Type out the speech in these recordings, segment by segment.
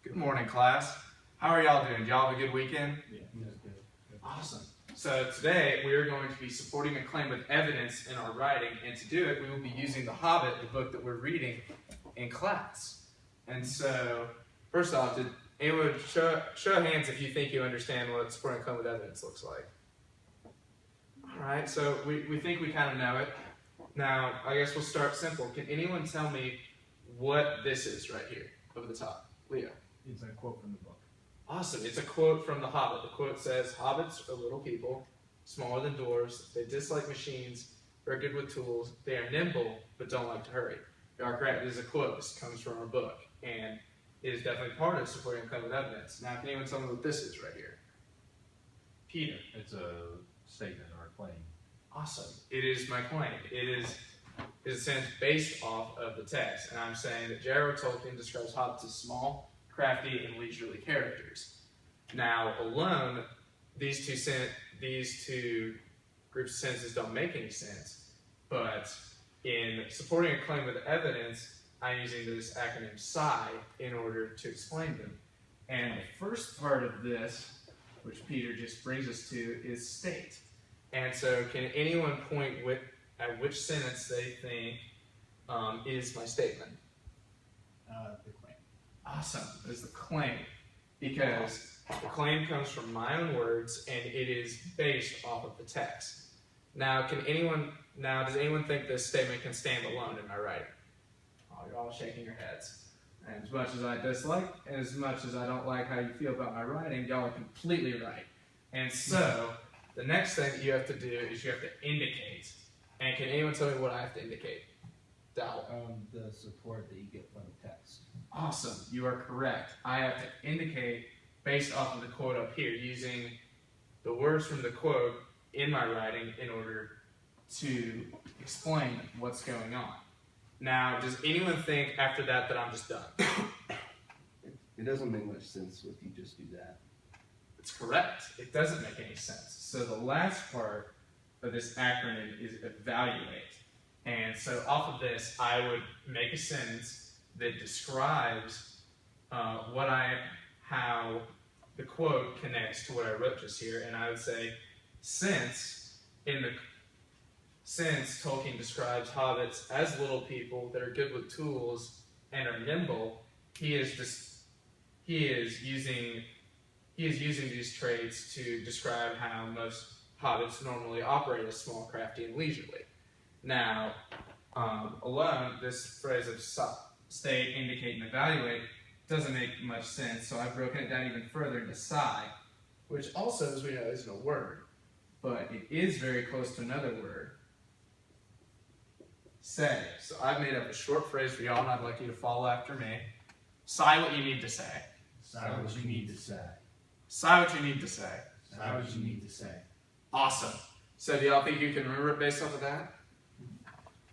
Good morning, class. How are y'all doing? Y'all have a good weekend? Yeah, that's good. Awesome. So today we are going to be supporting a claim with evidence in our writing, and to do it we will be using The Hobbit, the book that we're reading in class. And so, first off, did anyone show of hands if you think you understand what supporting a claim with evidence looks like? Alright, so we think we kind of know it. Now, I guess we'll start simple. Can anyone tell me what this is right here, over the top? Leo. It's a quote from the book. Awesome. It's a quote from The Hobbit. The quote says, "Hobbits are little people, smaller than dwarves. They dislike machines, very good with tools. They are nimble, but don't like to hurry." You are correct. This is a quote. This comes from our book, and it is definitely part of supporting a claim with evidence. Now, can anyone tell me what this is right here? Peter. It's a statement or a claim. Awesome. It is my claim. It is in a sense based off of the text, and I'm saying that J.R.R. Tolkien describes hobbits as small, crafty, and leisurely characters. Now, alone, these two groups of sentences don't make any sense, but in supporting a claim with evidence, I'm using this acronym PSI in order to explain them. And the first part of this, which Peter just brings us to, is state. And so can anyone point at which sentence they think is my statement? The claim. Awesome. It's the claim. Because the claim comes from my own words and it is based off of the text. Now, does anyone think this statement can stand alone in my writing? Oh, you're all shaking your heads. And as much as I dislike and as much as I don't like how you feel about my writing, y'all are completely right. And so, the next thing that you have to do is you have to indicate. And can anyone tell me what I have to indicate? Dowell. The support that you get from the text. Awesome. You are correct. I have to indicate based off of the quote up here, using the words from the quote in my writing in order to explain what's going on. Now, does anyone think after that I'm just done? It doesn't make much sense if you just do that. It's correct. It doesn't make any sense. So the last part of this acronym is evaluate. And so off of this, I would make a sentence that describes how the quote connects to what I wrote just here. And I would say, since Tolkien describes hobbits as little people that are good with tools and are nimble, he is using these traits to describe how most hobbits normally operate as small, crafty, and leisurely. Now, alone, this phrase of state, indicate, and evaluate doesn't make much sense, so I've broken it down even further into psi, which also, as we know, isn't a word, but it is very close to another word, say. So I've made up a short phrase for y'all, and I'd like you to follow after me. Psi what you need to say. Say what you need to say. Psi what you need to say. Say what you need to say. Awesome. So do y'all think you can remember it based off of that?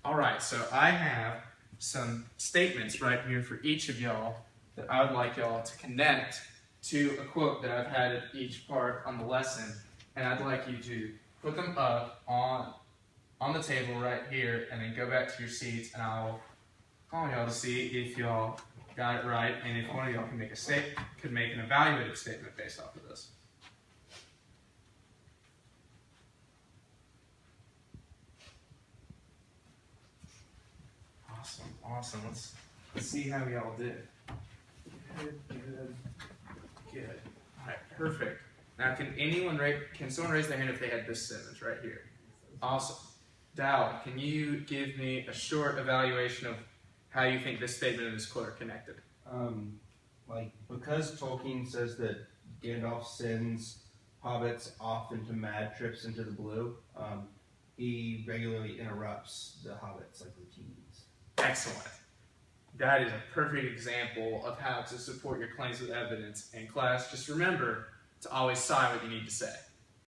Alright, so I have some statements right here for each of y'all that I would like y'all to connect to a quote that I've had at each part on the lesson. And I'd like you to put them up on the table right here and then go back to your seats, and I'll call y'all to see if y'all got it right and if one of y'all can make an evaluative statement based off of this. Awesome. Let's see how y'all did. Good. All right, perfect. Now, can someone raise their hand if they had this sentence right here? Awesome. Dowell, can you give me a short evaluation of how you think this statement and this quote are connected? Because Tolkien says that Gandalf sends hobbits off into mad trips into the blue, he regularly interrupts the hobbits' routines. Excellent. That is a perfect example of how to support your claims with evidence. In class, just remember to always say what you need to say.